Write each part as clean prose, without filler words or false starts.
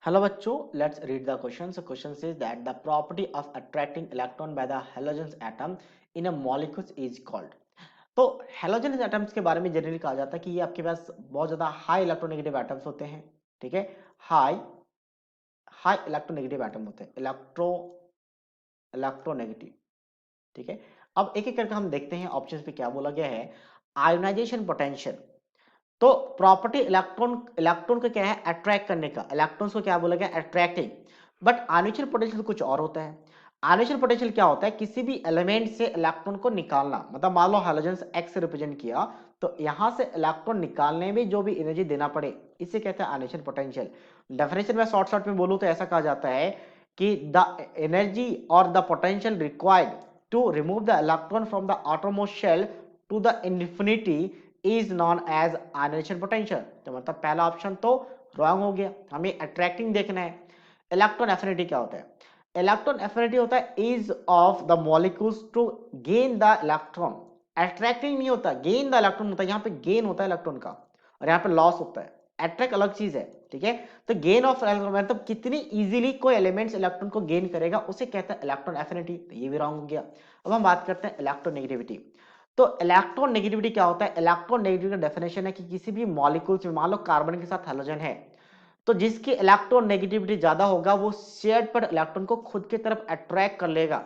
Hello बच्चों, let's read the question. So question says that the property of attracting electron by the halogen atom in a molecule is called. तो halogen atoms के बारे में generally कहा जाता है कि ये आपके पास बहुत ज्यादा हाई इलेक्ट्रोनेगेटिव एटम्स होते हैं। ठीक है, हाई हाई इलेक्ट्रोनेगेटिव एटम होते हैं, इलेक्ट्रोनेगेटिव। ठीक है, अब एक एक करके हम देखते हैं ऑप्शंस पे क्या बोला गया है। आयोनाइजेशन पोटेंशियल, तो प्रॉपर्टी इलेक्ट्रॉन इलेक्ट्रॉन को क्या है अट्रैक्ट करने का, इलेक्ट्रॉन्स को क्या बोला गया अट्रैक्टिंग। बट आयोनाइजेशन पोटेंशियल कुछ और होता है। आयोनाइजेशन पोटेंशियल क्या होता है, किसी भी एलिमेंट से इलेक्ट्रॉन को निकालना। मतलब मान लो हाइड्रोजन एक्स से रिप्रेजेंट किया, तो यहां से इलेक्ट्रॉन निकालने में जो भी एनर्जी देना पड़े, इसे कहते हैं आयोनाइजेशन पोटेंशियल। डेफिनेशन में शॉर्ट में बोलूं तो ऐसा कहा जाता है कि द एनर्जी और the potential required to remove the electron from the outermost shell to the infinity is known as ionization potential. तो मतलब पहला ऑप्शन तो रॉन्ग हो गया, हमें अट्रैक्टिंग देखना है। इलेक्ट्रॉन एफिनिटी क्या होता है, इलेक्ट्रॉन एफिनिटी होता है is of the molecules to gain the electron. Attracting नहीं होता, गेन द इलेक्ट्रॉन होता है, यहाँ पे गेन होता है इलेक्ट्रॉन का और यहाँ पे लॉस होता है। अट्रैक्ट अलग चीज है। ठीक है, तो गेन ऑफ इलेक्ट्रॉन मतलब कितनी इजीली कोई एलिमेंट्स इलेक्ट्रॉन को गेन करेगा, उसे कहते हैं इलेक्ट्रॉन एफिनिटी। तो ये भी रॉन्ग हो गया। अब हम बात करते हैं इलेक्ट्रोनेगेटिविटी। तो इलेक्ट्रॉन नेगेटिविटी क्या होता है, इलेक्ट्रॉन नेगेटिविटी का डेफिनेशन है कि किसी भी मॉलिक्यूल्स में मान लो कार्बन के साथ हाइड्रोजन है, तो जिसकी इलेक्ट्रॉन नेगेटिविटी ज्यादा होगा वो शेयर्ड पर इलेक्ट्रॉन को खुद की तरफ अट्रैक्ट कर लेगा।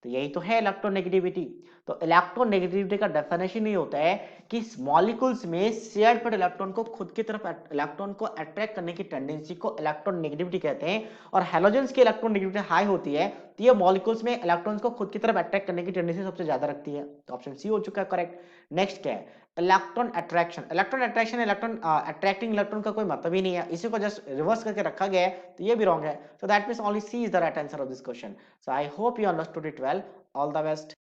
तो यही तो है इलेक्ट्रॉन नेगेटिविटी। तो इलेक्ट्रॉन नेगेटिविटी का डेफिनेशन ये होता है कि मॉलिक्यूल्स में शेयर्ड पर इलेक्ट्रॉन को खुद की तरफ इलेक्ट्रॉन को अट्रैक्ट करने की टेंडेंसी को इलेक्ट्रॉन नेगेटिविटी कहते हैं। और हैलोजेंस की इलेक्ट्रॉन नेगेटिविटी हाई होती है, तो ये मॉलिक्यूल्स में इलेक्ट्रॉन्स को खुद की तरफ अट्रैक्ट करने की टेंडेंसी सबसे ज्यादा रखती है। तो ऑप्शन सी हो चुका है करेक्ट। नेक्स्ट क्या है, electron attraction. Electron attraction electron attracting electron का कोई मतलब ही नहीं है, इसी को जस्ट रिवर्स करके रखा गया है, तो ये भी रॉन्ग है। So that means only C is the right answer of this question. So I hope you understood it well. All the best.